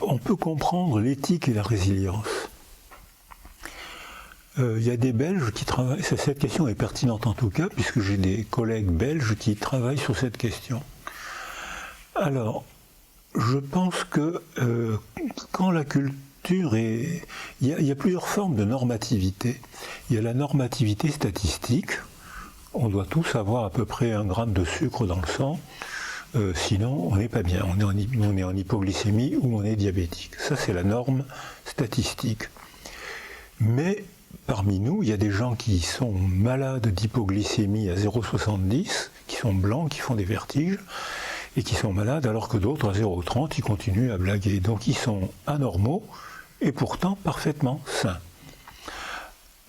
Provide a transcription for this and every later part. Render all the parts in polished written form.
on peut comprendre l'éthique et la résilience. Il y a des Belges qui travaillent, cette question est pertinente en tout cas, puisque j'ai des collègues belges qui travaillent sur cette question. Alors, je pense que quand la culture est... Il y a plusieurs formes de normativité. Il y a la normativité statistique. On doit tous avoir à peu près 1 gramme de sucre dans le sang, sinon on n'est pas bien. On est en hypoglycémie ou on est diabétique. Ça, c'est la norme statistique. Mais parmi nous, il y a des gens qui sont malades d'hypoglycémie à 0,70, qui sont blancs, qui font des vertiges, et qui sont malades, alors que d'autres, à 0,30, ils continuent à blaguer. Donc ils sont anormaux, et pourtant parfaitement sains.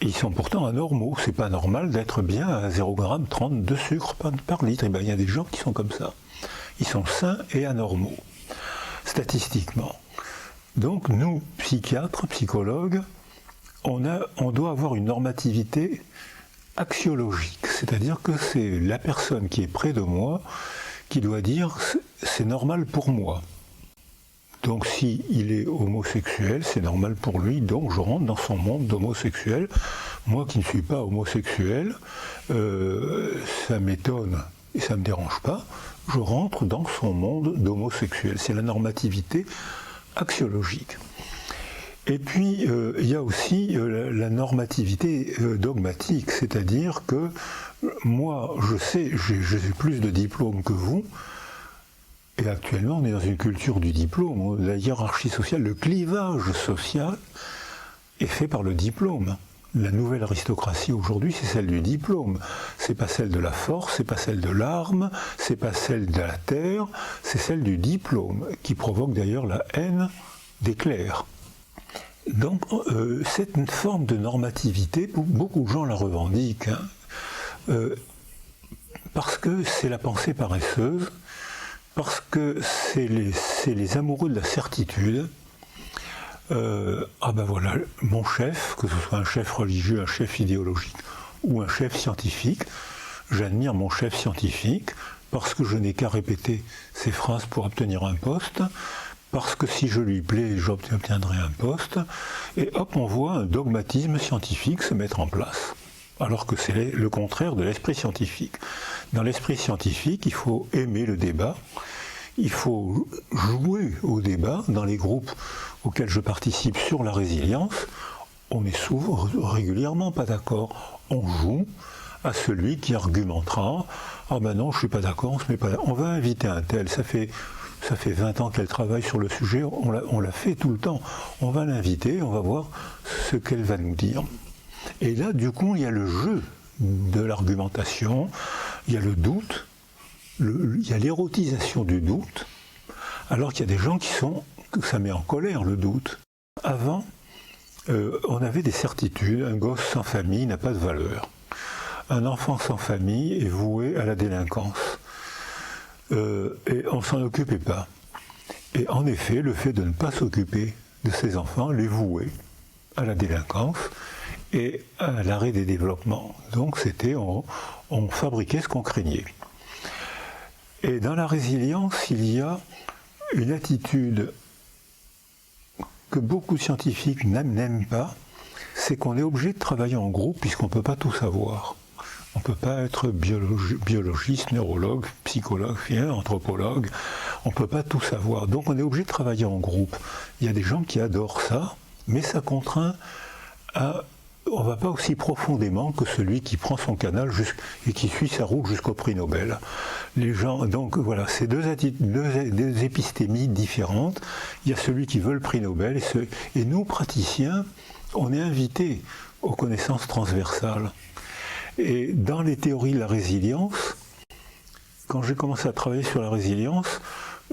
Et ils sont pourtant anormaux. C'est pas normal d'être bien à 0,30 g de sucre par litre. Et bien, il y a des gens qui sont comme ça. Ils sont sains et anormaux, statistiquement. Donc nous, psychiatres, psychologues, on doit avoir une normativité axiologique, c'est-à-dire que c'est la personne qui est près de moi qui doit dire c'est normal pour moi. Donc s'il est homosexuel, c'est normal pour lui, donc je rentre dans son monde d'homosexuel. Moi qui ne suis pas homosexuel, ça m'étonne et ça ne me dérange pas, je rentre dans son monde d'homosexuel. C'est la normativité axiologique. Et puis, il y a aussi la normativité dogmatique, c'est-à-dire que moi, je sais, j'ai plus de diplômes que vous, et actuellement, on est dans une culture du diplôme. La hiérarchie sociale, le clivage social est fait par le diplôme. La nouvelle aristocratie aujourd'hui, c'est celle du diplôme. C'est pas celle de la force, c'est pas celle de l'arme, c'est pas celle de la terre, c'est celle du diplôme, qui provoque d'ailleurs la haine des clercs. Donc, cette forme de normativité, beaucoup de gens la revendiquent, hein, parce que c'est la pensée paresseuse, parce que c'est les amoureux de la certitude. Ah ben voilà, mon chef, que ce soit un chef religieux, un chef idéologique ou un chef scientifique, j'admire mon chef scientifique parce que je n'ai qu'à répéter ses phrases pour obtenir un poste, parce que si je lui plais, j'obtiendrai un poste, et hop, on voit un dogmatisme scientifique se mettre en place. Alors que c'est le contraire de l'esprit scientifique. Dans l'esprit scientifique, il faut aimer le débat, il faut jouer au débat. Dans les groupes auxquels je participe sur la résilience, on est souvent régulièrement pas d'accord. On joue à celui qui argumentera « Ah ben non, je suis pas d'accord, on se met pas d'accord. On va inviter un tel, ça fait 20 ans qu'elle travaille sur le sujet, on l'a fait tout le temps. On va l'inviter, on va voir ce qu'elle va nous dire. » Et là, du coup, il y a le jeu de l'argumentation, il y a le doute, il y a l'érotisation du doute, alors qu'il y a des gens que ça met en colère, le doute. Avant, on avait des certitudes. Un gosse sans famille n'a pas de valeur. Un enfant sans famille est voué à la délinquance. Et on ne s'en occupait pas. Et en effet, le fait de ne pas s'occuper de ces enfants les vouait à la délinquance et à l'arrêt des développements. Donc on fabriquait ce qu'on craignait. Et dans la résilience, il y a une attitude que beaucoup de scientifiques n'aiment pas, c'est qu'on est obligé de travailler en groupe puisqu'on ne peut pas tout savoir. On ne peut pas être biologiste, neurologue, psychologue, anthropologue, on ne peut pas tout savoir. Donc on est obligé de travailler en groupe. Il y a des gens qui adorent ça, mais ça contraint à... On ne va pas aussi profondément que celui qui prend son canal et qui suit sa route jusqu'au prix Nobel. Les gens, donc voilà, c'est deux épistémies différentes. Il y a celui qui veut le prix Nobel et nous, praticiens, on est invités aux connaissances transversales. Et dans les théories de la résilience, quand j'ai commencé à travailler sur la résilience,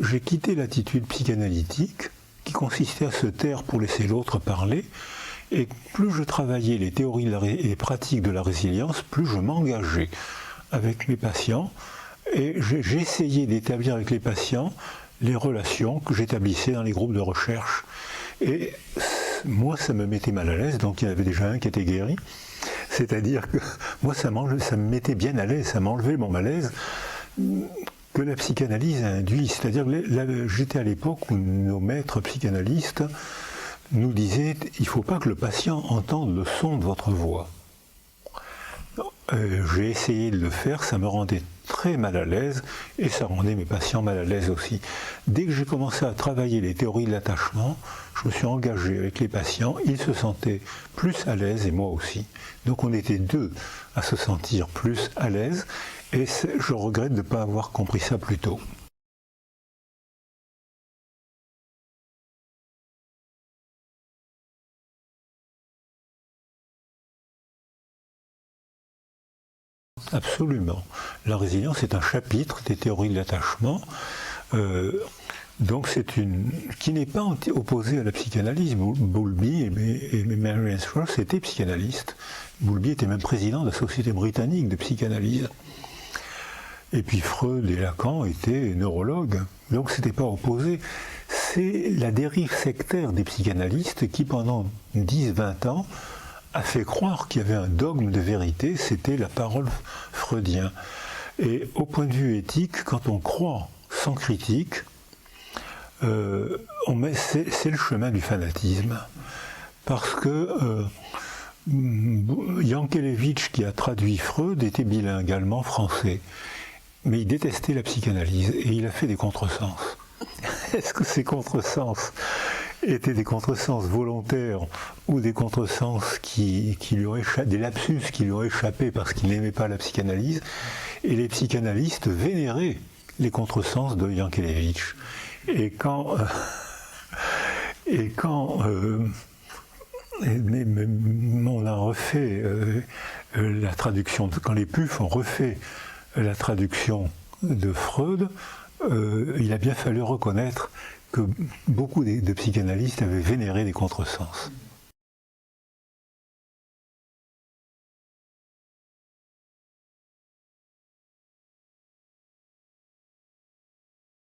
j'ai quitté l'attitude psychanalytique qui consistait à se taire pour laisser l'autre parler. Et plus je travaillais les théories et les pratiques de la résilience, plus je m'engageais avec mes patients et j'ai essayé d'établir avec les patients les relations que j'établissais dans les groupes de recherche. Et moi, ça me mettait mal à l'aise, donc il y en avait déjà un qui était guéri. C'est-à-dire que moi, ça me mettait bien à l'aise, ça m'enlevait mon malaise. que la psychanalyse induit. C'est-à-dire que j'étais à l'époque où nos maîtres psychanalystes nous disaient il ne faut pas que le patient entende le son de votre voix. J'ai essayé de le faire, ça me rendait très mal à l'aise et ça rendait mes patients mal à l'aise aussi. Dès que j'ai commencé à travailler les théories de l'attachement, je me suis engagé avec les patients, ils se sentaient plus à l'aise et moi aussi. Donc on était deux à se sentir plus à l'aise et je regrette de ne pas avoir compris ça plus tôt. Absolument. La résilience est un chapitre des théories de l'attachement, donc qui n'est pas opposé à la psychanalyse. Bowlby et Marianne Ross étaient psychanalystes. Bowlby était même président de la Société britannique de psychanalyse. Et puis Freud et Lacan étaient neurologues, donc c'était pas opposé. C'est la dérive sectaire des psychanalystes qui, pendant 10-20 ans, a fait croire qu'il y avait un dogme de vérité, c'était la parole freudien. Et au point de vue éthique, quand on croit sans critique, c'est le chemin du fanatisme. Parce que Yankelevitch, qui a traduit Freud, était bilingue allemand-français. Mais il détestait la psychanalyse et il a fait des contresens. Est-ce que ces contresens étaient des contresens volontaires ou des contresens qui lui ont échappé, des lapsus qui lui ont échappé parce qu'il n'aimait pas la psychanalyse? Et les psychanalystes vénéraient les contresens de Yankelevitch. Et quand on a refait la traduction, quand les PUF ont refait la traduction de Freud, il a bien fallu reconnaître que beaucoup de psychanalystes avaient vénéré des contresens.